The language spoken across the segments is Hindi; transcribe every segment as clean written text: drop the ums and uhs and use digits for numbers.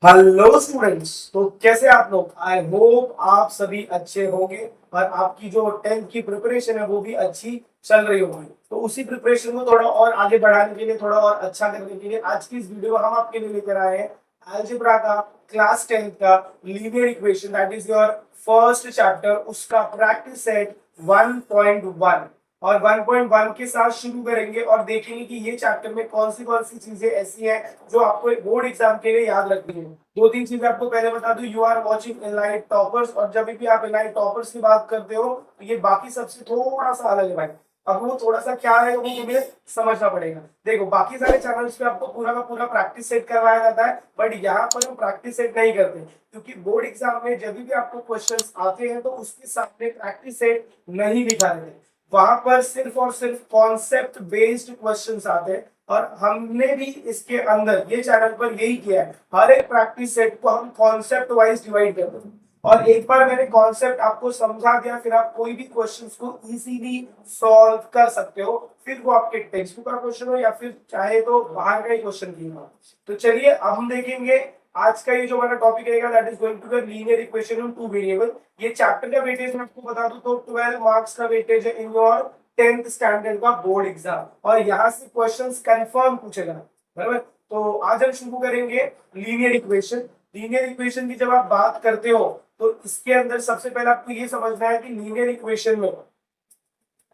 Hello students. तो कैसे आप लोग? आई होप आप सभी अच्छे होंगे और आपकी जो 10th की प्रिपरेशन है वो भी अच्छी चल रही होगी। तो उसी प्रिपरेशन को थोड़ा और आगे बढ़ाने के लिए, थोड़ा और अच्छा करने के लिए आज की इस वीडियो में हम आपके लिए लेकर आए हैं अलजेब्रा का क्लास 10th का linear equation, that is your first chapter, उसका प्रैक्टिस सेट 1.1। और 1.1 के साथ शुरू करेंगे और देखेंगे कि ये चैप्टर में कौन सी चीजें ऐसी हैं जो आपको एक बोर्ड एग्जाम के लिए याद रखनी है। दो तीन चीजें आपको पहले बता दूं, you are watching Elite Toppers, और जब भी आप एलाइट टॉपर्स की बात करते हो तो ये बाकी सबसे थोड़ा सा अलग है भाई। अब वो थोड़ा सा क्या है वो तुम्हें समझना पड़ेगा। देखो, बाकी सारे चैनल्स पे आपको पूरा का पूरा प्रैक्टिस सेट करवाया जाता है, बट यहाँ पर हम प्रैक्टिस सेट नहीं करते, क्योंकि बोर्ड एग्जाम में जब भी आपको क्वेश्चंस आते हैं तो उसके सामने प्रैक्टिस सेट नहीं दिखा रहे। वहां पर सिर्फ और सिर्फ कॉन्सेप्ट बेस्ड क्वेश्चंस आते हैं, और हमने भी इसके अंदर ये चैनल पर यही किया है, हर एक प्रैक्टिस सेट को हम कॉन्सेप्ट वाइज डिवाइड करते हैं। और एक बार मैंने कॉन्सेप्ट आपको समझा दिया, फिर आप कोई भी क्वेश्चंस को इजीली सॉल्व कर सकते हो, फिर वो आपके टेक्स्ट बुक का क्वेश्चन हो या फिर चाहे तो बाहर का ही क्वेश्चन की हो। तो चलिए अब हम देखेंगे आज का ये जो हमारा टॉपिक रहेगा, that is going to be linear equation in two variable. ये चैप्टर का वेटेज मैं आपको बता दूं तो 12 मार्क्स का वेटेज है इन योर 10th स्टैंडर्ड का बोर्ड एग्जाम, और यहाँ से क्वेश्चंस कंफर्म पूछेगा। बराबर, तो आज हम शुरू करेंगे लीनियर इक्वेशन। लीनियर इक्वेशन की जब आप बात करते हो तो इसके अंदर सबसे पहले आपको ये समझना है कि लीनियर इक्वेशन में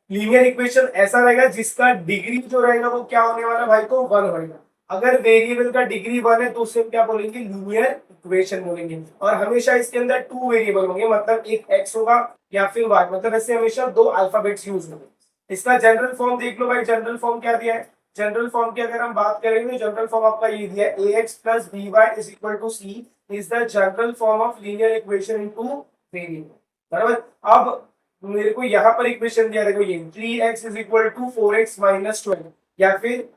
लीनियर इक्वेशन ऐसा रहेगा जिसका डिग्री जो रहेगा वो क्या होने वाला भाई, तो 1 होगा। अगर वेरिएबल का डिग्री 1 है तो उसे क्या बोलेंगे, लीनियर इक्वेशन बोलेंगे। और हमेशा इसके अंदर 2 वेरिएबल होंगे, मतलब एक x होगा या फिर y, मतलब ऐसे हमेशा 2 अल्फाबेट्स यूज होंगे। इसका जनरल फॉर्म देख लो भाई, जनरल फॉर्म क्या दिया है। जनरल फॉर्म की अगर हम बात करेंगे, जनरल फॉर्म आपका ये दिया है, ax plus by is equal to c is the general form of linear equation into variable. बराबर, अब मेरे को यहाँ पर इक्वेशन दिया, देखो ये 3x is equal to 4x minus 12, या फिर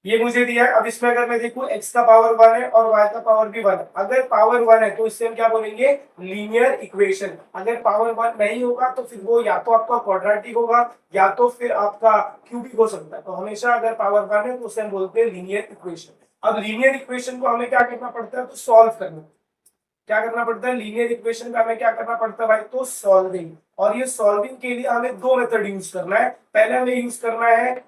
ये मुझे दिया है। अब इसमें अगर मैं देखूं x का पावर 1 है और y का पावर भी 1 है, अगर पावर 1 है तो इससे हम क्या बोलेंगे, लीनियर इक्वेशन। अगर पावर 1 नहीं होगा तो फिर वो या तो आपका क्वाड्रेटिक होगा या तो फिर आपका क्यूबिक हो सकता है। तो हमेशा अगर पावर 1 है तो उसे हम बोलते हैं लीनियर इक्वेशन। अब लीनियर इक्वेशन को हमें क्या करना पड़ता है, तो सॉल्व करना। क्या करना पड़ता है, लीनियर इक्वेशन का हमें क्या करना पड़ता है भाई, तो सॉल्विंग। और ये सॉल्विंग के लिए हमें दो मेथड यूज करना है। पहले हमें यूज करना है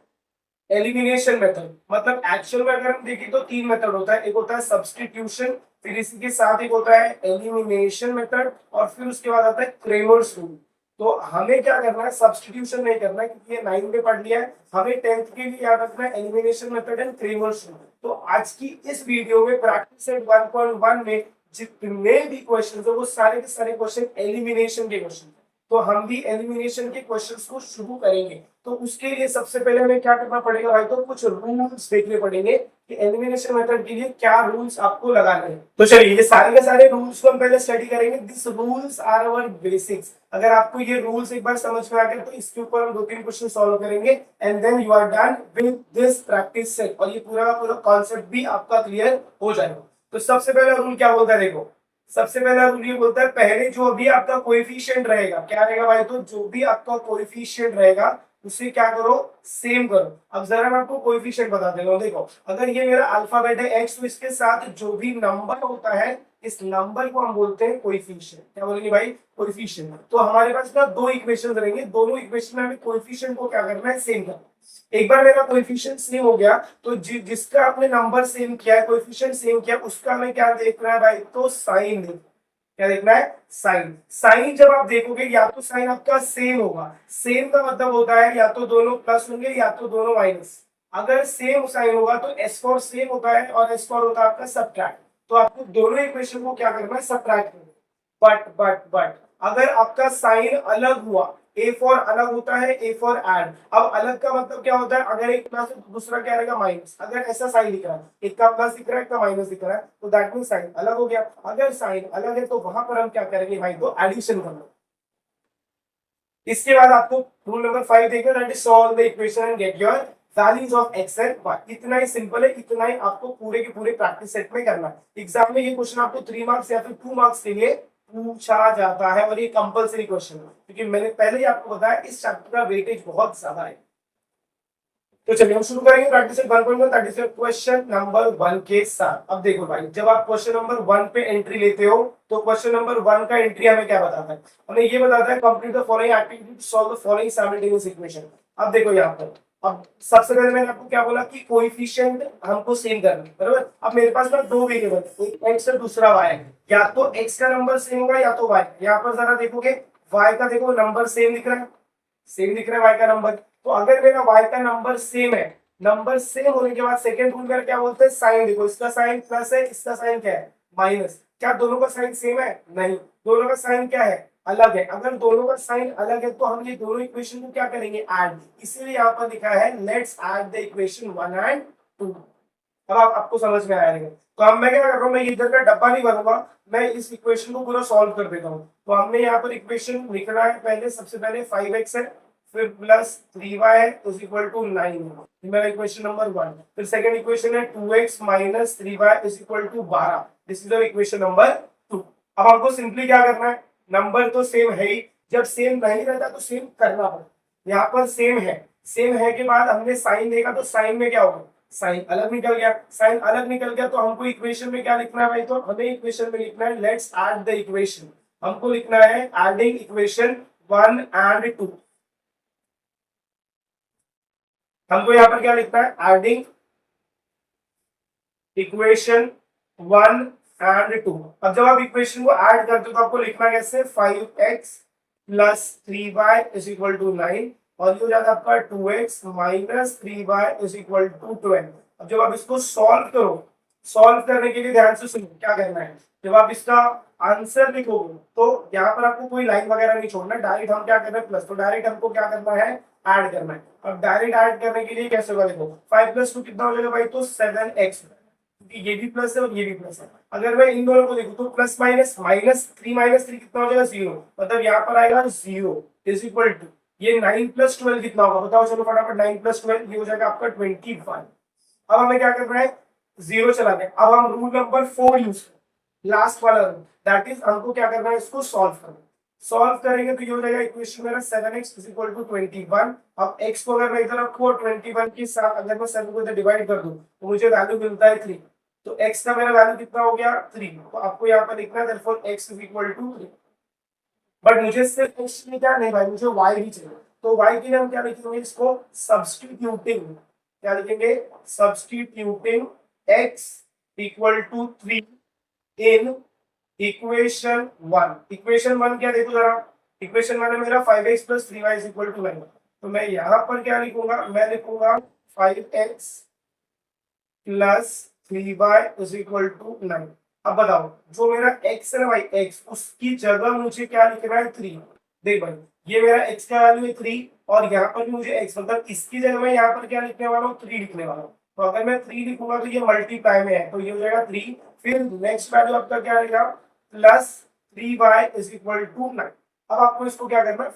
एलिमिनेशन मेथड, मतलब एक्चुअल में अगर हम देखें तो 3 मेथड होता है। एक होता है सब्स्टिट्यूशन, फिर इसी के साथ एक होता है एलिमिनेशन मेथड, और फिर उसके बाद आता है क्रेमर्स रूल। तो हमें क्या करना है, सब्स्टिट्यूशन नहीं करना है क्योंकि ये 9 में पढ़ लिया है। हमें 10th के लिए याद रखना है elimination method and Cramer's rule. तो आज की इस वीडियो में प्रैक्टिस सेट 1.1 में जितने भी क्वेश्चन है वो सारे के सारे क्वेश्चन एलिमिनेशन के क्वेश्चन। तो हम भी एलिमिनेशन के क्वेश्चंस को शुरू करेंगे। तो उसके लिए सबसे पहले हमें क्या करना पड़ेगा भाई, तो कुछ रूल्स देखने पड़ेंगे कि एलिमिनेशन मेथड के लिए क्या रूल्स आपको लगाने हैं। तो चलिए ये सारे के सारे रूल्स को हम पहले स्टडी करेंगे। This rules are our basics. अगर आपको ये रूल्स एक बार समझ में आ गए तो इसके ऊपर हम 2-3 क्वेश्चन सॉल्व करेंगे, and then you are done with this practice set, और ये पूरा का पूरा कॉन्सेप्ट भी आपका क्लियर हो जाएगा। तो सबसे पहला रूल क्या बोलता है, देखो सबसे पहला रूल ये बोलता है, पहले जो भी आपका कोएफिशिएंट रहेगा, क्या रहेगा भाई, तो जो भी आपका कोएफिशिएंट रहेगा उसे क्या करो, सेम करो। अब जरा मैं आपको कोएफिशिएंट बता देता हूं। देखो, अगर ये मेरा अल्फाबेट है x, तो इसके साथ जो भी नंबर होता है इस नंबर को हम बोलते हैं कोएफिशिएंट। क्या बोलेंगे भाई, कोएफिशिएंट। तो हमारे पास ना दो इक्वेशन रहेंगे, दोनों इक्वेशन में हमें कोएफिशिएंट को क्या करना है, सेम करना है। एक बार मेरा कोएफिशिएंट सेम हो गया तो जिसका आपने नंबर सेम किया है, कोएफिशिएंट सेम किया, उसका हमें क्या देखना है भाई, तो साइन देखना। क्या देखना है, साइन। साइन जब आप देखोगे या तो साइन आपका सेम होगा, सेम का मतलब होता है या तो दोनों प्लस होंगे या तो दोनों माइनस। अगर सेम साइन होगा तो एस फॉर सेम होता है और एस फॉर होता है आपका सबट्रैक्ट। तो आपको दोनों इक्वेशन को क्या करना है, सबट्रैक्ट करना। बट अगर आपका साइन अलग हुआ, ए फॉर अलग होता है, ए फॉर एड। अब अलग का मतलब क्या होता है, अगर एक प्लस है तो दूसरा क्या रहेगा, माइनस। अगर ऐसा साइन दिख रहा है, एक का प्लस दिख रहा है, एक का माइनस दिख रहा है, तो दैट मीन साइन अलग हो गया। अगर साइन अलग है तो वहां पर हम क्या करेंगे भाई, तो एडिशन करना। इसके बाद आपको रूल नंबर 5 देखना, that is solve the equation and get your values of X and Y. इतना ही सिंपल है, इतना ही आपको पूरे के पूरे प्रैक्टिस सेट में करना है। एग्जाम में ये क्वेश्चन आपको 3 मार्क्स या फिर 2 मार्क्स के लिए पूछा जाता है, और ये कंपलसरी क्वेश्चन है क्योंकि मैंने पहले ही आपको बताया इस चैप्टर का वेटेज बहुत ज्यादा है। तो चलिए हम शुरू करेंगे practice 1.1 that is question number 1 के साथ। अब देखो भाई, जब आप क्वेश्चन नंबर 1 पे एंट्री लेते हो तो क्वेश्चन नंबर 1 का एंट्री हमें क्या बताता है? हमें ये बताता है complete the following activity to solve the following simultaneous equation. अब देखो यहाँ पर, अब सबसे पहले मैंने आपको क्या बोला कि कोएफिशिएंट हमको सेम करना है, बराबर। अब मेरे पास ना दो वेरिएबल, एक एक्स और दूसरा वाई है, या तो एक्स का नंबर सेम होगा या तो वाई। यहाँ पर जरा देखोगे वाई का, देखो नंबर सेम दिख रहा है, सेम दिख रहा है वाई का नंबर। तो अगर मेरा y का नंबर सेम है, नंबर सेम होने के बाद सेकंड रूल में क्या बोलते हैं, साइन। देखो इसका साइन प्लस है, इसका साइन क्या है, माइनस। क्या दोनों का साइन सेम है? नहीं, दोनों का साइन क्या है, अलग है। अगर दोनों का साइन अलग है तो हम ये दोनों इक्वेशन को क्या करेंगे, ऐड। इसीलिए यहाँ पर लिखा है let's add the equation 1 and 2। अब आपको समझ में आएगा। तो अब मैं क्या कर रहा हूँ, मैं इधर का डब्बा नहीं भरूंगा, मैं इस इक्वेशन को पूरा सॉल्व कर देता हूँ। तो हमने यहाँ पर इक्वेशन लिखना है, पहले सबसे पहले 5x है, फिर plus 3y is equal to 9 है, मेरा इक्वेशन नंबर 1। फिर सेकंड इक्वेशन है 2x minus 3y is equal to 12, this is the equation number 2। अब हमको सिंपली क्या करना है, नंबर तो सेम है ही, जब सेम नहीं रहता तो सेम करना पड़ता। यहाँ पर सेम है, सेम है के बाद हमने साइन देखा तो साइन में क्या होगा, साइन अलग निकल गया। साइन अलग निकल गया तो हमको इक्वेशन में क्या लिखना है भाई, तो हमें इक्वेशन में लिखना है लेट्स ऐड द इक्वेशन। हमको लिखना है एडिंग इक्वेशन 1 एंड 2। हमको यहाँ पर क्या लिखना है, एडिंग इक्वेशन 1 एंड 2। अब जब आप इक्वेशन को ऐड करते हो तो आपको लिखना कैसे, 5x plus 3y is equal to 9, और ये हो जाता है आपका 2x minus 3y is equal to 12। अब जब आप इसको सॉल्व करो, सॉल्व करने के लिए ध्यान से सुनो क्या करना है। जब आप इसका आंसर लिखोगे तो यहाँ पर आपको कोई लाइन वगैरह नहीं छोड़ना, डायरेक्ट हम क्या कर रहे हैं प्लस, तो डायरेक्ट हमको क्या करना है, ऐड करना है। अब डायरेक्ट ऐड करने के लिए कैसे होगा, देखो 5 प्लस 2 कितना हो जाएगा भाई, तो 7x, क्योंकि ये भी प्लस है और ये भी प्लस है। अगर मैं इन दोनों को देखूं तो प्लस माइनस, माइनस 3 कितना हो जाएगा, 0, मतलब यहाँ पर आएगा 0 इज इक्वल टू, ये 9 प्लस 12 कितना होगा बताओ, चलो फटाफट 9 प्लस 12 ये हो जाएगा आपका 21। अब हमें क्या करना है, 0 चला गया। अब हम रूल नंबर 4 यूज करें, लास्ट वाला रूल, दैट इज हमको क्या करना है, इसको सॉल्व करना। सॉल्व करेंगे तो ये हो जाएगा इक्वेशन मेरा 7x इज इक्वल टू 21। अब x को अगर मैं इधर रखूं और 21 के साथ अगर मैं 7 को इधर डिवाइड कर दूं तो मुझे वैल्यू मिलता है 3। तो x का मेरा वैल्यू कितना हो गया, 3। तो आपको यहाँ पर लिखना है therefore x is equal to 3। But मुझे सिर्फ x में क्या नहीं भाई, मुझे y भी चाहिए। तो y के लिए हम क्या लिखेंगे, इसको सब्स्टिट्यूटिंग, क्या लिखेंगे, substituting x equal to 3 in equation 1। Equation 1 क्या, देखो जरा, इक्वेशन 1 है मेरा 5x plus 3y is equal to 9। तो मैं यहाँ पर क्या लिखूंगा, मैं लिखूंगा 5x plus 3y is equal to 9। अब बताओ जो मेरा x है ना भाई, x उसकी जगह मुझे क्या लिखना है, 3। देख भाई ये मेरा x का वैल्यू है 3, और यहाँ पर भी मुझे x, मतलब इसकी जगह मैं यहाँ पर क्या लिखने वाला हूँ, 3 लिखने वाला हूँ। तो अगर मैं 3 लिखूंगा तो ये मल्टीप्लाई में है, तो ये हो जाएगा 3। फिर नेक्स्ट वैल्यू आपका क्या रहेगा, plus 3y is equal to 9। अब आपको इसको क्या करना है,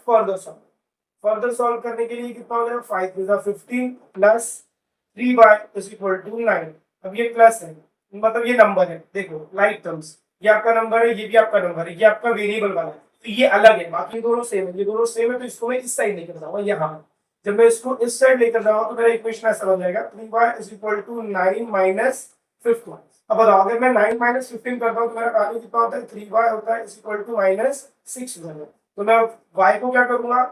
फर्दर सॉल्व करने के लिए कितना हो जाएगा, 5 is 15 plus 3y is equal to 9। अब ये प्लस है, मतलब ये नंबर है, देखो लाइक टर्म्स, ये आपका नंबर है, ये भी आपका नंबर है, ये आपका वेरिएबल वाला है, तो ये अलग है, बाकी दोनों सेम है। ये दोनों सेम है तो इसको मैं इस साइड लेकर जाऊंगा, यहाँ जब मैं इसको इस साइड लेकर जाऊंगा तो मेरा इक्वेशन ऐसा हो जाएगा, 3y is equal to 9 minus 15। अब बताओ अगर मैं 9 माइनस 15 करता हूँ तो मेरा वैल्यू कितना होता है, 3y होता है इज इक्वल टू माइनस 6। तो मैं y को क्या करूंगा,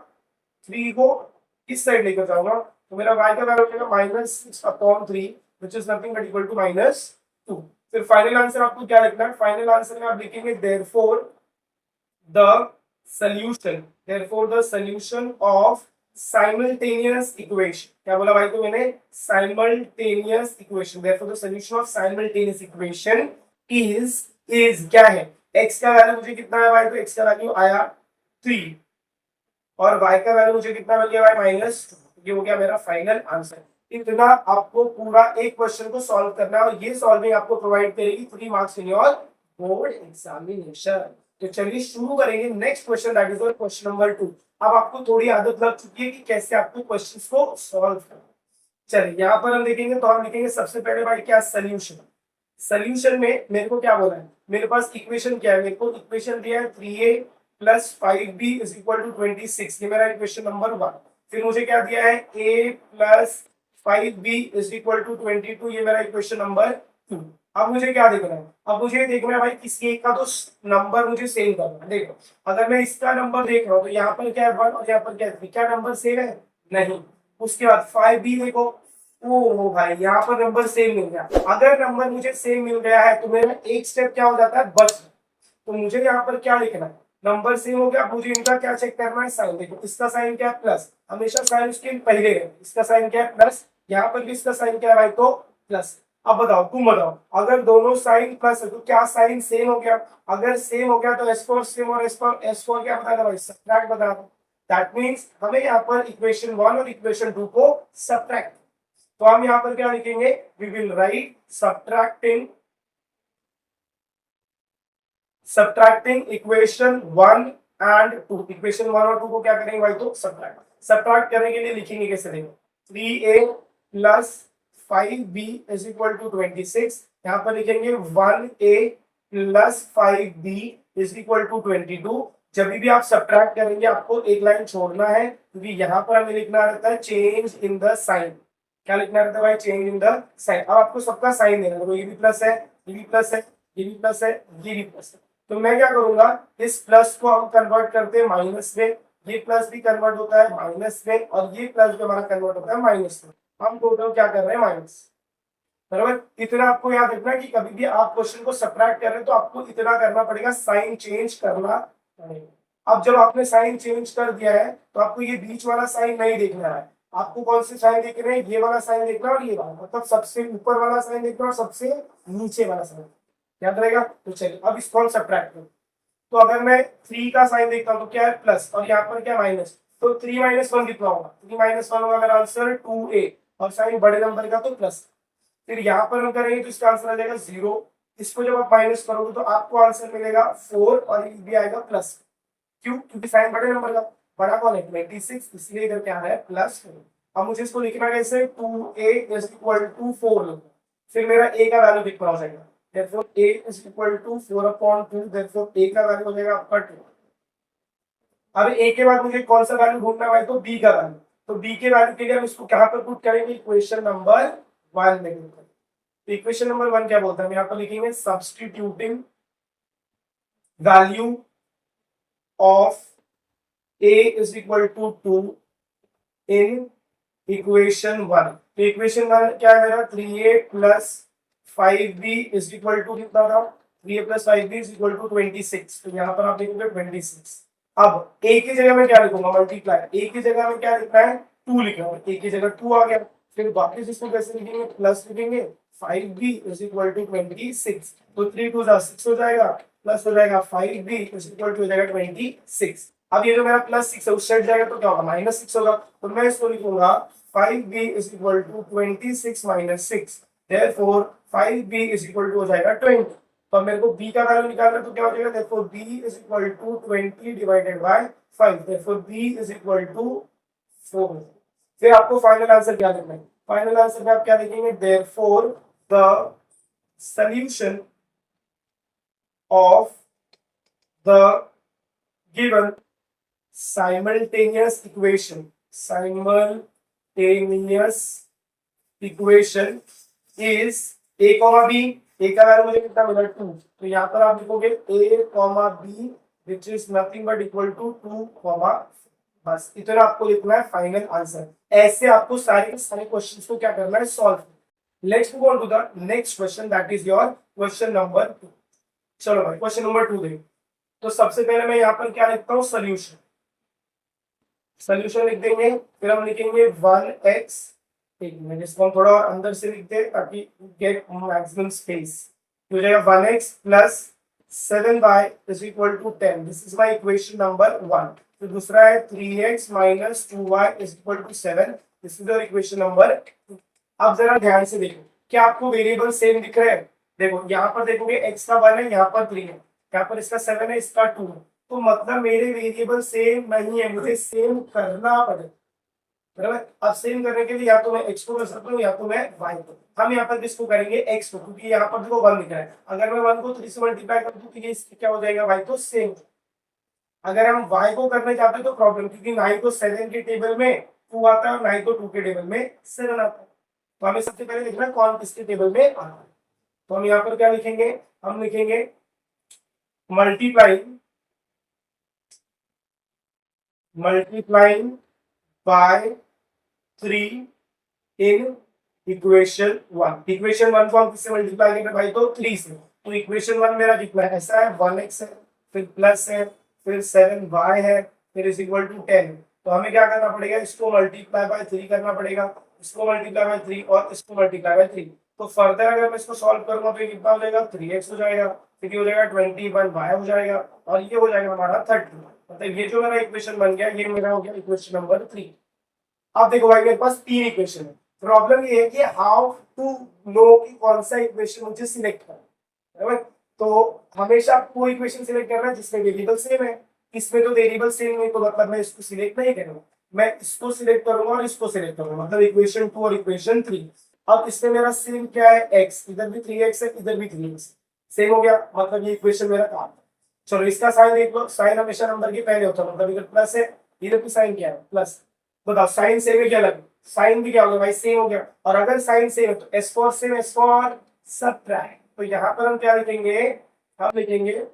3 को इस साइड लेकर जाऊंगा, तो मेरा y का वैल्यू हो जाएगा minus 6/3 which is nothing but equal to minus 2। फिर फाइनल आंसर आपको क्या लिखना है, फाइनल आंसर में आप लिखेंगे therefore the solution of simultaneous equation. क्या बोला भाई, तो मैंने simultaneous equation, therefore the solution of simultaneous equation is क्या है, x का वैल्यू मुझे कितना है भाई, तो x का वैल्यू आया 3, और y का वैल्यू मुझे कितना मिल गया भाई, माइनस। ये हो गया मेरा फाइनल आंसर। इतना आपको पूरा एक क्वेश्चन को सॉल्व करना है, और ये सॉल्विंग आपको प्रोवाइड करेगी 3 marks in your board examination. तो चलिए शुरू करेंगे next question, that is question number 2। अब आपको थोड़ी आदत लग चुकी है कि कैसे आपको क्वेश्चंस को सॉल्व करना। चलिए यहाँ पर हम देखेंगे, तो हम लिखेंगे सबसे पहले भाई क्या, सोल्यूशन। सोल्यूशन में मेरे को क्या बोला है, मेरे पास इक्वेशन क्या है, मेरे को इक्वेशन दिया है 3a plus 5b is equal to 26, ये मेरा इक्वेशन नंबर 1। फिर मुझे क्या दिया है, a plus 5b is equal to 22, ये मेरा इक्वेशन नंबर 2। अब मुझे क्या देखना है, अब मुझे देखना है भाई किसी एक का तो नंबर मुझे सेम करना है। देखो अगर मैं इसका नंबर देख रहा हूँ तो यहाँ पर क्या है 1 और यहाँ पर क्या है 3, क्या नंबर सेम है? नहीं। उसके बाद 5b देखो, ओ भाई यहाँ पर नंबर सेम मिल गया। अगर नंबर मुझे सेम मिल गया है तो मेरा एक स्टेप क्या हो जाता है, बच। तो मुझे यहाँ पर क्या लिखना है, नंबर सेम हो गया, मुझे इनका क्या चेक करना है, साइन। देखो इसका साइन क्या है, प्लस, हमेशा साइन उसके पहले है, इसका साइन क्या है, प्लस। यहाँ पर भी इसका साइन क्या है भाई, तो प्लस। अब बताओ, तुम बताओ, अगर दोनों साइन प्लस है तो क्या साइन सेम हो गया? अगर सेम हो गया तो S4 सेम, और S4 क्या बताना भाई, सब्ट्रैक्ट बताना। दैट मीन्स हमें यहाँ पर इक्वेशन 1 और इक्वेशन 2 को सब्ट्रैक्ट। तो हम यहाँ पर क्या लिखेंगे, we will write subtracting equation 1 and 2। Equation 1 और 2 को क्या करेंगे भाई, तो सब्ट्रैक्ट करने के लिए लिखेंगे कैसे, देखो 3a plus 5b is equal to 26। यहाँ पर लिखेंगे 1a plus 5b is equal to 22। जब भी आप सब्ट्रैक्ट करेंगे आपको एक लाइन छोड़ना है, क्योंकि यहाँ पर हमें लिखना रहता है चेंज इन द साइन। क्या लिखना रहता है भाई, चेंज इन द साइन। अब आपको सबका साइन देना है, ये भी प्लस है, ये भी प्लस है, ये भी प्लस है, ये भी प्लस है। तो मैं क्या करूंगा, इस प्लस को हम कन्वर्ट करते हैं माइनस में, ये प्लस भी कन्वर्ट होता है माइनस में, और ये प्लस भी हमारा कन्वर्ट होता है माइनस में। हम टोटल क्या कर रहे हैं, माइनस। बराबर, इतना आपको याद रखना कि कभी भी आप क्वेश्चन को सब्ट्रैक्ट कर रहे हैं तो आपको इतना करना पड़ेगा, साइन चेंज करना पड़ेगा। अब जब आपने साइन चेंज कर दिया है तो आपको ये बीच वाला साइन नहीं देखना है, आपको कौन से साइन देखना है, ये वाला साइन देखना और ये वाला, मतलब सबसे ऊपर वाला साइन देखना और सबसे नीचे वाला साइन, याद रहेगा। तो चलिए अब इसको हम सब्ट्रैक्ट करें। तो अगर मैं 3 का साइन देखता हूँ तो क्या है, प्लस, और यहाँ पर क्या माइनस, तो 3 माइनस 1 कितना होगा, 3 माइनस 1 होगा मेरा आंसर 2a, और साइन बड़े नंबर का तो प्लस। फिर यहाँ पर हम करेंगे तो इसका आंसर आ जाएगा 0। इसको जब आप माइनस करोगे तो आपको आंसर मिलेगा 4, और ये भी आएगा प्लस। क्यों, क्योंकि साइन बड़े नंबर का, बड़ा कौन है 26, इसलिए इधर क्या है प्लस 4। अब मुझे इसको लिखना कैसे, 2a इज इक्वल टू 4। फिर मेरा a का वैल्यू कितना हो जाएगा, therefore a is equal to 4/2, therefore a का वैल्यू हो जाएगा आपका 2। अब a के बाद मुझे कौन सा वैल्यू ढूंढना है भाई, तो b का वैल्यू। तो b के वैल्यू के लिए हम इसको कहां पर पुट करेंगे, इक्वेशन नंबर 1 में। तो इक्वेशन नंबर 1 क्या बोलता है, हम यहाँ पर लिखेंगे substituting value of a is equal to 2 in equation 1। तो इक्वेशन 1 क्या है मेरा, 3a plus 5b is equal to कितना था, 3a plus 5b is equal to 26। तो यहाँ पर आप लिखोगे 26। अब a की जगह में क्या लिखूंगा, मल्टीप्लाई। a की जगह में क्या लिखना है, 2 लिखना है, a की जगह 2 आ गया। फिर वापस इसको कैसे लिखेंगे, प्लस लिखेंगे 5b इज इक्वल टू 26। तो 3 2 6 हो जाएगा, प्लस हो जाएगा 5b इज इक्वल टू हो जाएगा 26। अब ये जो मेरा प्लस 6 है उस साइड जाएगा तो क्या होगा, माइनस 6 होगा। तो मैं इसको लिखूंगा 5b is equal to 26 minus 6, therefore 5b is equal to हो जाएगा 20। तो अब मेरे को b का वैल्यू निकालना है तो क्या हो जाएगा, therefore b is equal to 20 divided by 5, therefore b is equal to 4। फिर आपको फाइनल आंसर क्या लिखना है, फाइनल आंसर में आप क्या लिखेंगे, therefore the solution of the given simultaneous equation is a comma b। a का वैल्यू मुझे कितना मिला 2, तो यहाँ पर आप लिखोगे a comma b which is nothing but equal to 2 comma। बस इतना आपको लिखना है फाइनल आंसर। ऐसे आपको सारे के सारे क्वेश्चंस को क्या करना है, solve. Let's move on to the next question, that is your question number 2। चलो भाई क्वेश्चन नंबर 2 देखो। तो सबसे पहले मैं यहाँ पर क्या लिखता हूँ, सोल्यूशन। सोल्यूशन लिख देंगे, फिर हम लिखेंगे 1x। ठीक है, इसको हम थोड़ा और अंदर से लिखते हैं ताकि गेट मैक्सिमम स्पेस। तो हो जाएगा 1x plus 7y is equal to 10। This is my equation number 1। तो दूसरा है 3x minus 2y is equal to 7। This is your equation number 2। अब जरा ध्यान से देखो, क्या आपको वेरिएबल सेम दिख रहे हैं? देखो यहाँ पर देखोगे x का 1 है, यहाँ पर 3 है, यहाँ पर इसका 7 है, इसका 2 है। तो मतलब मेरे वेरिएबल सेम नहीं है, मुझे सेम करना पड़ेगा। बराबर, अब सेम करने के लिए या तो मैं x को कर सकता हूँ या तो मैं y को। हम यहाँ पर किसको करेंगे, x को, क्योंकि यहाँ पर देखो 1 दिख रहा है। अगर मैं 1 को 3 से मल्टीप्लाई कर दूं तो ये क्या हो जाएगा y तो सेम। अगर हम y को करने चाहते हैं तो प्रॉब्लम, क्योंकि ना ही तो 7 के टेबल में 2 आता है और ना ही तो 2 के टेबल में 7 आता है। तो हमें सबसे पहले लिखना है कौन किसके टेबल में आ रहा है। तो हम यहाँ पर क्या लिखेंगे, हम लिखेंगे multiplying by 3 in equation 1। Equation 1 को हम किससे मल्टीप्लाई करेंगे भाई, तो 3 से। तो इक्वेशन 1 मेरा कितना है, ऐसा है 1x है, फिर प्लस है, फिर 7y है, फिर इज इक्वल टू 10। तो हमें क्या करना पड़ेगा, इसको मल्टीप्लाई बाय 3 करना पड़ेगा, इसको मल्टीप्लाई बाय 3 और इसको मल्टीप्लाई बाय 3। तो फर्दर अगर मैं इसको सॉल्व करूंगा तो ये कितना हो जाएगा, 3x हो जाएगा, फिर ये हो जाएगा 21y हो जाएगा, और ये हो जाएगा हमारा 30। मतलब ये जो मेरा इक्वेशन बन गया, ये मेरा हो गया इक्वेशन नंबर 3। अब देखो भाई मेरे पास 3 इक्वेशन है। प्रॉब्लम ये है कि हाउ टू नो कि कौन सा इक्वेशन मुझे सिलेक्ट करना है। तो हमेशा आपको वो इक्वेशन सिलेक्ट करना है जिसमें वेरिएबल सेम है। इसमें तो वेरिएबल सेम है, तो मतलब मैं इसको सिलेक्ट नहीं करूंगा, मैं इसको सिलेक्ट करूंगा और इसको सिलेक्ट करूंगा, मतलब इक्वेशन 2 और इक्वेशन 3। अब इसमें मेरा सेम क्या है, x, इधर भी 3x है, इधर भी 3x सेम हो गया, मतलब ये इक्वेशन मेरा काम है। चलो इसका साइन देख लो, साइन हमेशा नंबर के पहले होता है, मतलब इधर प्लस है, इधर भी साइन क्या है, प्लस। बताओ साइन सेम है क्या लगे, साइन भी क्या हो गया भाई, सेम हो गया। और अगर साइन सेम है तो S for same, S for subtract. तो यहां पर हम क्या लिखेंगे, हम लिखेंगे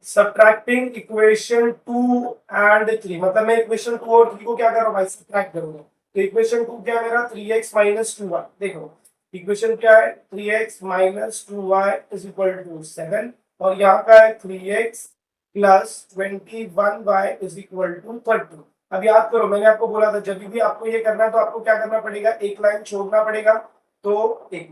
सब्ट्रैक्टिंग इक्वेशन 2 एंड 3। मतलब मैं इक्वेशन 2 और 3 को क्या कर रहा हूं भाई, सब्ट्रैक्ट करूंगा। तो इक्वेशन 2 क्या है मेरा, 3x माइनस 2y। देखो इक्वेशन क्या है, 3x minus 2y is equal to 7, और यहाँ का है 3x plus 21y is equal to 30। अब याद करो मैंने आपको बोला था जब भी आपको ये करना है तो आपको क्या करना पड़ेगा, एक लाइन छोड़ना पड़ेगा। तो एक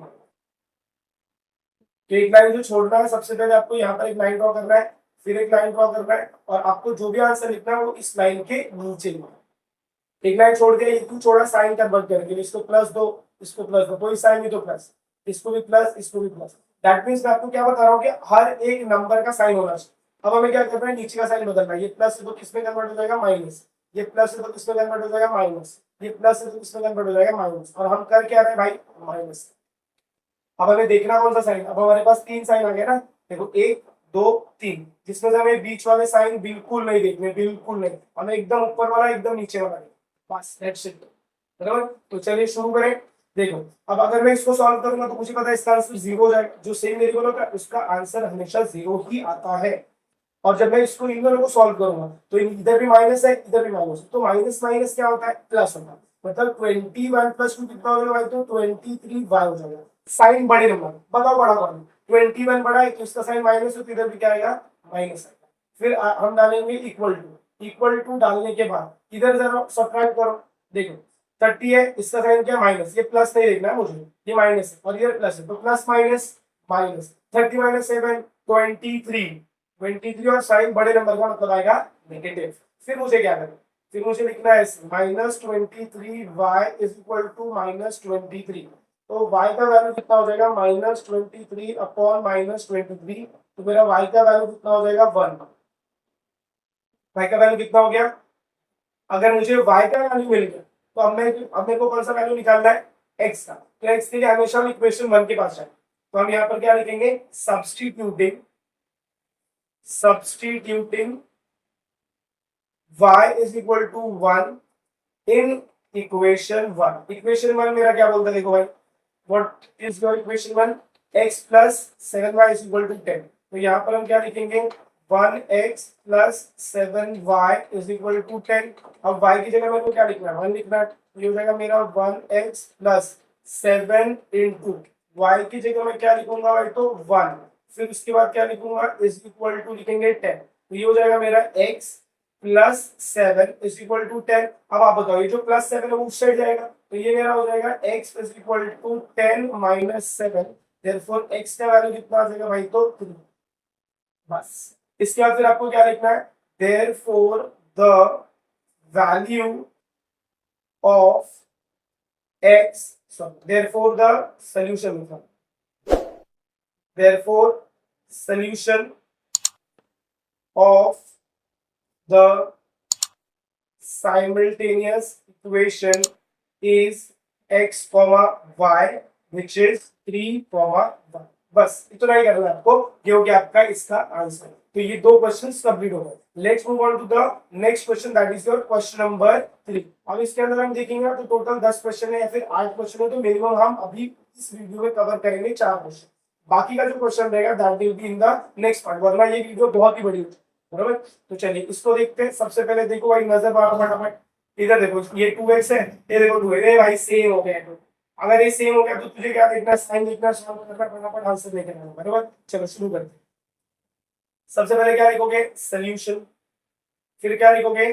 लाइन जो छोड़ना है, सबसे पहले आपको यहाँ पर एक लाइन ड्रॉ करना है, फिर एक लाइन ड्रॉ करना है, और आपको जो भी आंसर लिखना है वो इस लाइन के नीचे लिखना है। एक लाइन छोड़ के ये क्यों छोड़ा, साइन कन्वर्ट करके, इसको प्लस दो, इसको प्लस दो, कोई साइन नहीं तो प्लस, इसको भी प्लस, इसको भी प्लस। दैट मीन्स मैं आपको क्या बता रहा हूँ कि हर एक नंबर का साइन होना चाहिए। अब हमें क्या करना है, नीचे का साइन बदलना है। ये प्लस है तो किसमें कन्वर्ट हो जाएगा, माइनस। ये प्लस है तो किसमें कन्वर्ट हो जाएगा, माइनस। ये प्लस है तो किसमें कन्वर्ट हो जाएगा, माइनस। और हम कर क्या रहे हैं भाई, माइनस। अब हमें देखना कौन सा साइन, अब हमारे पास 3 साइन आ गया ना, देखो 1 2 3, जिसमें से हमें बीच वाले साइन बिल्कुल नहीं देखने, बिल्कुल नहीं, हमें एकदम ऊपर वाला एकदम नीचे वाला देखना, बस दैट्स इट। बराबर, तो चलिए शुरू करें। देखो अब अगर मैं इसको सॉल्व करूंगा तो मुझे पता है इसका आंसर 0 हो जाएगा। जो सेम वेरिएबल होगा उसका आंसर हमेशा 0 ही आता है। और जब मैं इसको इन दोनों को सॉल्व करूंगा तो इधर भी माइनस है, इधर भी माइनस है, तो माइनस माइनस क्या होता है, प्लस होता है। मतलब 21 प्लस 2 कितना हो जाएगा भाई, तो 23y हो जाएगा। साइन बड़े नंबर, बताओ बड़ा कौन, 21 बड़ा है तो इसका साइन माइनस है, तो इधर भी क्या आएगा, माइनस आएगा। फिर हम डालेंगे इक्वल टू, इक्वल टू डालने के बाद इधर जरा सब्ट्रैक्ट करो। देखो 30 है, इसका साइन क्या, माइनस, ये प्लस नहीं देखना है मुझे, ये माइनस है, और ये प्लस है, तो प्लस माइनस माइनस, 30 माइनस 7 23 और साइन बड़े नंबर का मतलब आएगा नेगेटिव। फिर मुझे क्या करना, फिर मुझे लिखना है minus 23y is equal to minus 23। तो y का वैल्यू कितना हो जाएगा, माइनस 23 अपॉन माइनस 23। तो मेरा y का वैल्यू कितना हो जाएगा, 1। y का वैल्यू कितना हो गया, अगर मुझे y का वैल्यू मिल गया तो अब मेरे को कौन सा वैल्यू निकालना है, x का। तो x के लिए हमेशा हम इक्वेशन 1 के पास जाए। तो हम यहाँ पर क्या लिखेंगे, substituting y is equal to 1 in equation 1। Equation 1 मेरा क्या बोलता है, देखो भाई, what is your equation 1, x plus 7y is equal to 10। तो यहाँ पर हम क्या लिखेंगे, 1x plus 7y is equal to 10। अब y की जगह मेरे को क्या लिखना है, 1 लिखना है। तो ये हो जाएगा मेरा 1x plus 7 into y की जगह मैं क्या लिखूंगा भाई, तो 1। फिर उसके बाद क्या लिखूंगा, इज इक्वल टू लिखेंगे 10। तो ये हो जाएगा मेरा x plus 7 is equal to 10। अब आप बताओ ये जो प्लस 7 है वो उस साइड जाएगा, तो ये मेरा हो जाएगा x is equal to 10 minus 7। Therefore x का वैल्यू कितना आ जाएगा भाई, तो 3। बस इसके बाद फिर आपको क्या लिखना है, therefore the value of x, sorry therefore the solution लिखना, therefore solution of the simultaneous equation is x comma y which is 3 comma 1। बस इतना ही करना है आपको, ये हो गया आपका इसका आंसर। तो ये 2 क्वेश्चंस कंप्लीट हो गए। Let's move on to the next question, that is your question number 3। अब इसके अंदर हम देखेंगे तो टोटल 10 क्वेश्चन है या फिर 8 क्वेश्चन है, तो मिनिमम हम अभी इस वीडियो में कवर करेंगे 4 क्वेश्चन। बाकी का जो क्वेश्चन रहेगा that will be in the next part, वरना ये वीडियो बहुत ही बड़ी होगी, बराबर। तो चलिए इसको देखते हैं। सबसे पहले देखो भाई, नजर मारो फटाफट, इधर देखो, ये 2x है, ये देखो 2 है, भाई सेम हो गया है। अगर ये सेम हो गया तो तुझे क्या देखना है, साइन देखना, सॉल्व करना, फटाफट आंसर लेके आना, बराबर। चलो शुरू करते हैं। सबसे पहले क्या लिखोगे, सोल्यूशन, फिर क्या लिखोगे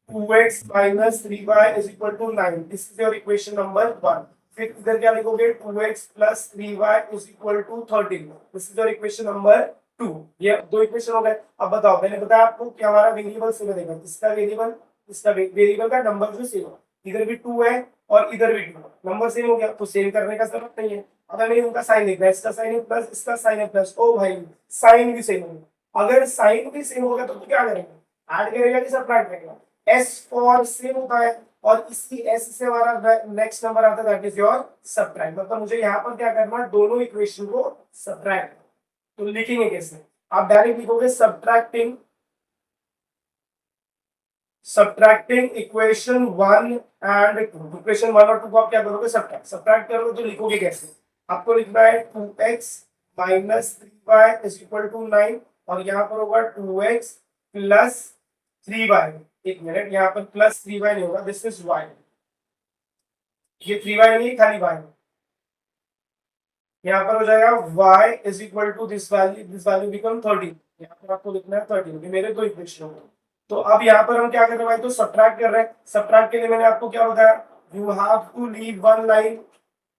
2x minus 3y is equal to 9, this is your equation number 1। फिर इधर क्या लिखोगे 2x plus 3y is equal to 13, this is your equation number 2। ये दो इक्वेशन हो गए। अब बताओ, मैंने बताया आपको कि हमारा वेरिएबल सेम रहेगा, किसका वेरिएबल, इसका वेरिएबल का नंबर जो सेम हो, इधर भी 2 है और इधर भी 2, नंबर सेम हो गया तो सेम करने का जरूरत नहीं है। अगर नहीं उनका साइन देखना है, इसका साइन है प्लस, इसका साइन है प्लस, ओ भाई साइन भी सेम होगा। अगर साइन भी सेम होगा तो तू क्या करेगा, ऐड करेगा कि सबट्रैक्ट करेगा। एस फॉर सेम होता है और इसी एस से हमारा नेक्स्ट नंबर आता है दैट इज योर सबट्रैक्ट। मतलब मुझे यहाँ पर क्या करना है, दोनों इक्वेशन को सबट्रैक्ट। तो लिखेंगे कैसे, आप डायरेक्ट लिखोगे सब्ट्रैक्टिंग इक्वेशन 1 एंड 2। इक्वेशन 1 और 2 को आप क्या करोगे, सब्ट्रैक्ट करोगे। तो लिखोगे कैसे, आपको लिखना है 2x minus 3y is equal to 9 और यहाँ पर होगा 2x plus 3y। एक मिनट, यहाँ पर प्लस 3y नहीं होगा, दिस इज y, ये 3y नहीं खाली y। यहाँ पर हो जाएगा y is equal to this value become 13। यहाँ पर आपको लिखना है 13, ये मेरे दो इक्वेशन हो गए। तो अब यहाँ पर हम क्या कर रहे हैं भाई, तो सब्ट्रैक्ट कर रहे हैं। सब्ट्रैक्ट के लिए मैंने आपको क्या बताया, you have to leave one line,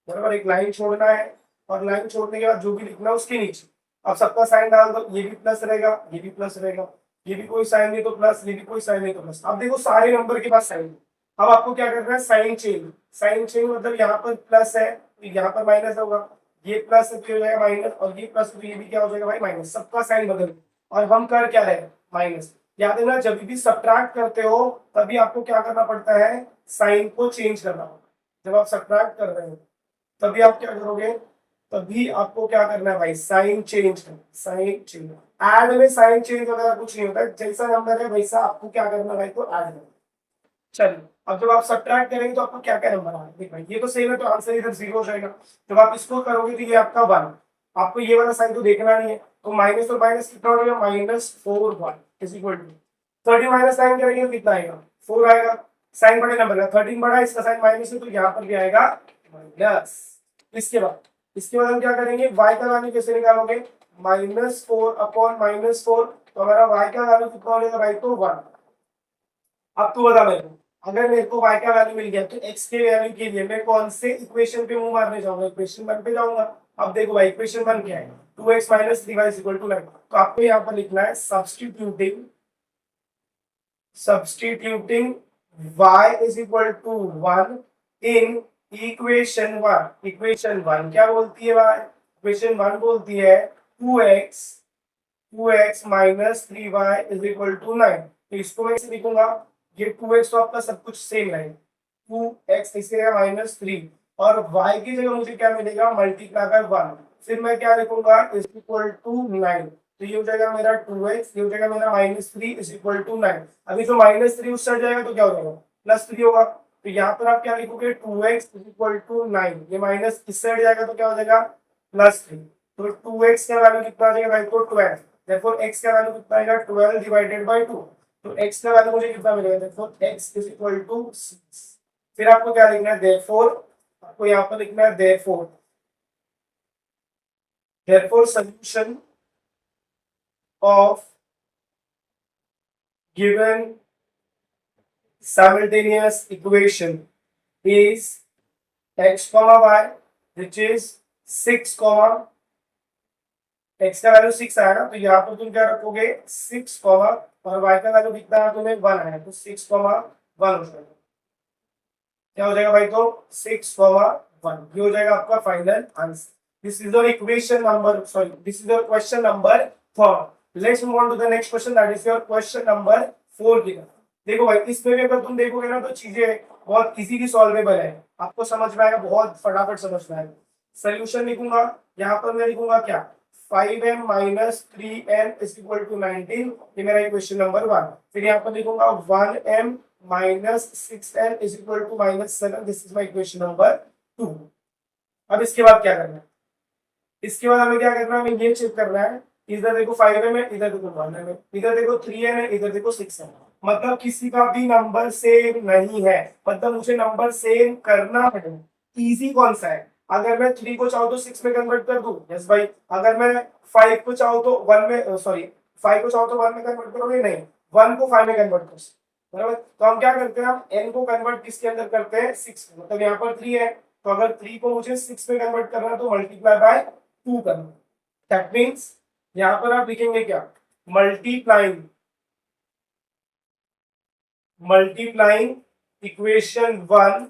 बराबर, एक लाइन छोड़ना है और लाइन छोड़ने के बाद जो भी लिखना है उसके नीचे अब सबका साइन डाल दो। ये भी प्लस रहेगा, ये भी प्लस रहेगा, ये भी कोई साइन नहीं तो प्लस, ये भी कोई साइन नहीं तो प्लस। अब देखो सारे नंबर के पास साइन। अब आपको क्या करना है, साइन चेंज। साइन चेंज मतलब यहाँ पर प्लस है तो यहाँ पर माइनस होगा, ये प्लस है तो हो जाएगा माइनस, और ये प्लस तो ये भी क्या हो जाएगा भाई माइनस। सबका साइन बदल, और हम कर क्या रहे, माइनस। याद है ना, जब भी सब्ट्रैक्ट करते हो तभी आपको क्या करना पड़ता है, साइन को चेंज करना होगा। जब आप सब्ट्रैक्ट कर रहे हो तभी आप क्या करोगे, तभी आपको क्या करना है भाई, साइन चेंज करना। साइन चेंज, ऐड में साइन चेंज वगैरह कुछ नहीं होता है, जैसा नंबर है वैसा आपको क्या करना है भाई, तो ऐड करना। चलिए अब जब आप सब्ट्रैक्ट करेंगे तो आपको क्या क्या नंबर आएगा, देख भाई ये तो सेम है तो आंसर इधर 0 हो जाएगा। जब आप इसको करोगे तो ये आपका 1, आपको ये वाला साइन तो देखना नहीं है, तो माइनस और माइनस कितना हो जाएगा, -4 1 इज इक्वल टू 30 माइनस 9 करेंगे तो कितना आएगा, 4 आएगा। साइन बड़े नंबर का, 13 बड़ा, इसका साइन माइनस है तो यहाँ पर भी आएगा माइनस। इसके बाद हम क्या करेंगे, y का वैल्यू कैसे निकालोगे, -4 अपॉन -4, तो हमारा y का वैल्यू कितना हो जाएगा भाई, तो 1। अब तू बता मेरे को, अगर मेरे को y का वैल्यू मिल गया तो x के वैल्यू के लिए मैं कौन से इक्वेशन पे मुंह मारने जाऊंगा, इक्वेशन 1 पे जाऊंगा। अब देखो भाई इक्वेशन 1 क्या है, 2x minus 3y is equal to 9। तो आपको यहाँ पर लिखना है substituting y is equal to 1 in equation 1। Equation 1 क्या बोलती है भाई, इक्वेशन 1 बोलती है 2x minus 3y is equal to 9। तो इसको मैं ऐसे लिखूंगा, ये 2x तो आपका सब कुछ सेम है, 2x इसे -3 और y की जगह मुझे क्या मिलेगा, मल्टीप्लाई बाय 1। फिर मैं क्या लिखूंगा, इज इक्वल टू 9। तो ये हो जाएगा मेरा 2x, ये हो जाएगा मेरा -3 इज इक्वल टू 9। अभी तो -3 उस साइड जाएगा तो क्या हो जाएगा, +3 होगा। तो यहाँ पर आप क्या लिखोगे, 2x इज इक्वल टू 9, ये माइनस इस साइड जाएगा तो क्या हो जाएगा, +3। तो 2x का वैल्यू कितना आ जाएगा भाई, तो 12। therefore x का वैल्यू कितना आएगा, 12 डिवाइडेड बाय 2। तो x का वैल्यू मुझे कितना मिलेगा, therefore x is equal to 6। फिर आपको क्या लिखना है, therefore आपको यहाँ पर लिखना है therefore solution of given simultaneous equation is x comma y which is 6 comma x का वैल्यू 6 आएगा तो यहाँ पर तुम क्या रखोगे 6 कॉमा और y का वैल्यू कितना है तुम्हें 1 आया तो 6 कॉमा 1 हो जाएगा। क्या हो जाएगा भाई, तो 6 कॉमा 1, ये हो जाएगा आपका final answer. This is the equation number, sorry this is the question number 4। Let's move on to the next question, that is your question number 4 की तरफ। देखो भाई इसमें भी अगर तुम देखोगे ना तो चीजें बहुत इजीली सॉल्वेबल है, आपको समझ में आएगा, बहुत फटाफट समझ में आएगा। सोल्यूशन लिखूंगा, यहाँ पर मैं लिखूंगा क्या 5m minus 3n is equal to 19। ये मेरा इक्वेशन नंबर 1। फिर यहाँ पर लिखूंगा 1m minus 6n is equal to -7। This is my equation number 2। अब इसके बाद क्या करना है? इसके बाद हमें क्या करना है? हमें ये चेक करना है, इधर देखो 5m है, इधर देखो 1m है, इधर देखो 3n है, इधर देखो 6n है। मतलब किसी का भी नंबर सेम नहीं है, मतलब मुझे नंबर सेम करना पड़ेगा। इजी कौन सा है? अगर मैं 3 को चाहूँ तो 6 में कन्वर्ट कर दूं, यस भाई। अगर मैं 5 को चाहूँ तो 1 में, सॉरी 5 को चाहूँ तो 1 में कन्वर्ट करोगे, नहीं 1 को 5 में कन्वर्ट कर, बराबर। तो हम क्या करते हैं, हम n को कन्वर्ट किसके अंदर करते हैं? 6। मतलब यहाँ पर 3 है, तो अगर 3 को मुझे 6 में कन्वर्ट करना है तो मल्टीप्लाई बाय 2 करना। दैट मीन्स यहाँ पर आप लिखेंगे क्या? Multiplying equation 1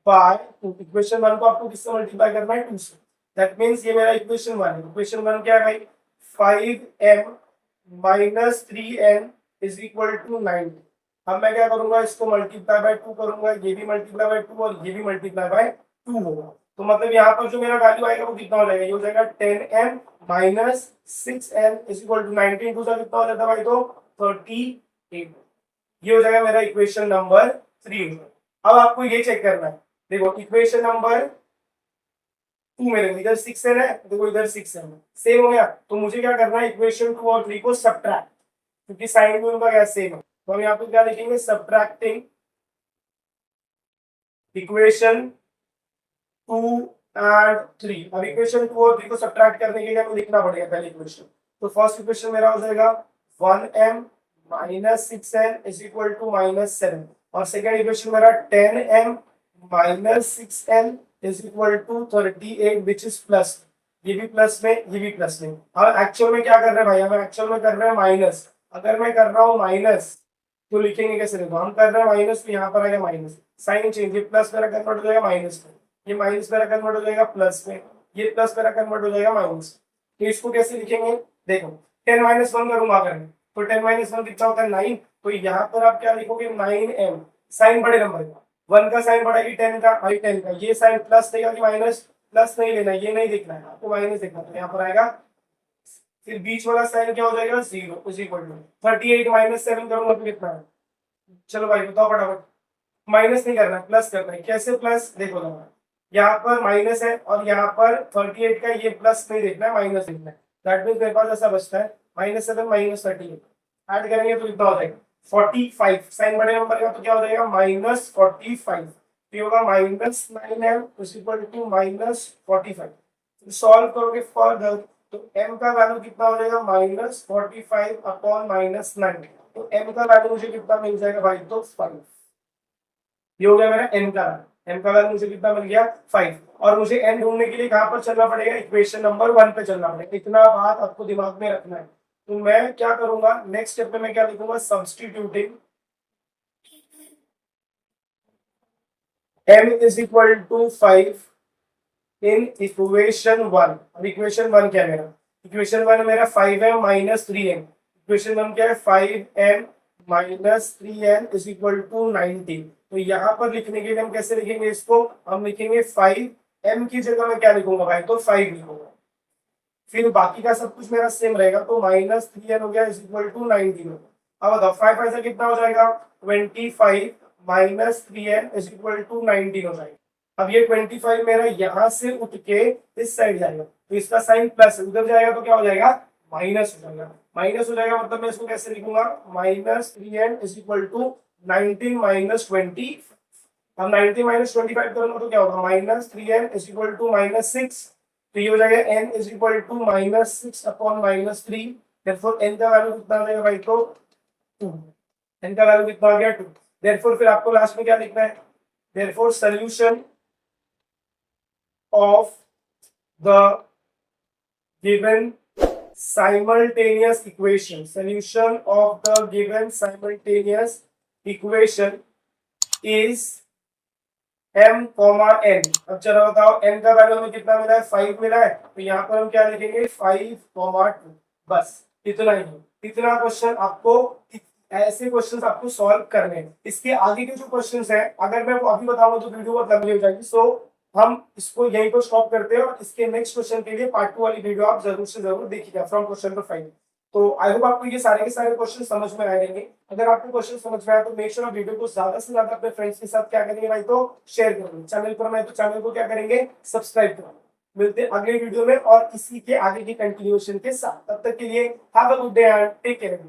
bye 2। इक्वेशन 1 को आपको किससे मल्टीप्लाई करना है? 2 से। दैट मीन्स ये मेरा इक्वेशन 1 है। इक्वेशन 1 क्या है भाई? 5m minus 3n is equal to 9। अब मैं क्या करूंगा? इसको मल्टीप्लाई बाय 2 करूंगा, ये भी मल्टीप्लाई बाय 2 और ये भी मल्टीप्लाई बाय 2 होगा। तो मतलब यहाँ पर जो मेरा वैल्यू आएगा वो कितना हो जाएगा? ये हो जाएगा 10m minus 6n is equal to 19। दूसरा कितना हो जाता है भाई? तो 38। ये हो जाएगा मेरा इक्वेशन नंबर 3। अब आपको ये चेक करना है, देखो इक्वेशन नंबर 2 में देखो इधर 6n है, देखो इधर 6n है, सेम हो गया। तो मुझे क्या करना है? इक्वेशन 2 और 3 को सब्ट्रैक्ट, क्योंकि साइन भी उनका क्या सेम है। तो हम यहाँ पे क्या लिखेंगे? Subtracting equation 2 and 3। अब इक्वेशन 2 और 3 को सब्ट्रैक्ट करने के लिए हमें लिखना पड़ेगा पहले इक्वेशन। तो फर्स्ट इक्वेशन मेरा हो जाएगा 1m minus 6n is equal to -7। और सेकेंड इक्वेशन मेरा 10m minus 6n is equal to 38 which is plus. ये भी प्लस में, ये भी प्लस में। और एक्चुअल में क्या कर रहे हैं भाई? हम एक्चुअल में कर रहे हैं माइनस। अगर मैं कर रहा हूँ माइनस तो लिखेंगे कैसे? देखो हम कर रहे हैं माइनस, तो यहाँ पर आएगा माइनस, साइन चेंज, ये प्लस मेरा कन्वर्ट हो जाएगा माइनस में, ये माइनस मेरा कन्वर्ट हो जाएगा प्लस में, ये प्लस मेरा कन्वर्ट हो जाएगा माइनस। तो इसको कैसे लिखेंगे? देखो 10 माइनस 1 करूंगा अगर मैं, तो 10 माइनस 1 कितना होता है? 9। तो यहाँ पर आप क्या लिखोगे? 9m। साइन बड़े नंबर का, 1 का साइन बढ़ाएगी 10 का, भाई 10 का। ये साइन प्लस देगा कि माइनस? प्लस नहीं लेना, ये नहीं देखना है आपको, माइनस देखना। तो यहाँ पर आएगा, फिर बीच वाला साइन क्या हो जाएगा? 0 इज इक्वल टू 38 माइनस 7 करूंगा तो कितना है? चलो भाई बताओ फटाफट। माइनस नहीं करना, प्लस करना है। कैसे प्लस? देखो ना, यहाँ पर माइनस है और यहाँ पर 38 का ये प्लस नहीं देखना है, माइनस देखना है। दैट मीन्स मेरे पास ऐसा बचता है -7 माइनस 38। ऐड करेंगे तो कितना हो जाएगा? 45। साइन बड़े नंबर का तो क्या हो जाएगा? -45। तो ये होगा -9m is equal to -45। Solve करोगे फर्दर तो m का वैल्यू कितना हो जाएगा? -45 अपॉन -9। तो m का वैल्यू मुझे कितना मिल जाएगा भाई? तो 5। ये हो गया मेरा n का वैल्यू। m का वैल्यू मुझे कितना मिल गया? 5। और मुझे n ढूंढने के लिए कहां पर चलना पड़ेगा? इक्वेशन नंबर 1 पे चलना पड़ेगा। इतना बात आपको दिमाग में रखना है। तो मैं क्या करूंगा नेक्स्ट स्टेप में? मैं क्या लिखूंगा? Substituting m is equal to 5 in equation 1। अब इक्वेशन 1 क्या है मेरा? इक्वेशन 1 मेरा 5m माइनस 3n। इक्वेशन 1 क्या है? 5m minus 3n is equal to 19। तो यहाँ पर लिखने के लिए हम कैसे लिखेंगे इसको? हम लिखेंगे 5m की जगह में क्या लिखूंगा भाई? तो 5 लिखूंगा। फिर बाकी का सब कुछ मेरा सेम रहेगा, तो -3n हो गया इज इक्वल टू 19। अब बताओ 5 ऐसा कितना हो जाएगा? 25 minus 3n is equal to 19 हो जाएगा। अब ये 25 मेरा यहाँ से उठ के इस साइड जाएगा, तो इसका साइन प्लस है, उधर जाएगा तो क्या हो जाएगा? माइनस हो जाएगा। माइनस हो जाएगा मतलब मैं इसको कैसे लिखूंगा? -3n is equal to 19 minus 20। अब 19 माइनस 25 करूंगा तो क्या होगा? -3n is equal to -6। तो ये हो जाएगा n is equal to -6 upon -3। Therefore n का वैल्यू कितना आ जाएगा भाई? तो 2। n का वैल्यू कितना आ गया? 2। देयरफॉर फिर आपको लास्ट में क्या लिखना है? Therefore solution of the given simultaneous equation, solution of the given simultaneous equation is m, n। अब चलो बताओ n का वैल्यू हमें कितना मिला है? 5 मिला है। तो यहाँ पर हम क्या लिखेंगे? 5, 2। बस इतना ही। इतना क्वेश्चन आपको, ऐसे क्वेश्चंस आपको सॉल्व करने हैं। इसके आगे के जो क्वेश्चंस हैं अगर मैं वो अभी बताऊंगा तो वीडियो बहुत लंबी हो जाएगी। सो हम इसको यहीं पर स्टॉप करते हैं और इसके नेक्स्ट क्वेश्चन के लिए पार्ट 2 वाली वीडियो आप जरूर से जरूर देखिएगा फ्रॉम क्वेश्चन नंबर 5। तो आई होप आपको ये सारे के सारे क्वेश्चन समझ में आएंगे। अगर आपको क्वेश्चन समझ में आया तो मेक श्योर आप वीडियो को ज्यादा से ज्यादा अपने फ्रेंड्स के साथ क्या करेंगे भाई, तो शेयर करेंगे। चैनल पर नए तो चैनल को क्या करेंगे, सब्सक्राइब करेंगे। मिलते हैं अगले वीडियो में और इसी के आगे की कंटिन्यूएशन के साथ। तब तक के लिए have a good day and take care.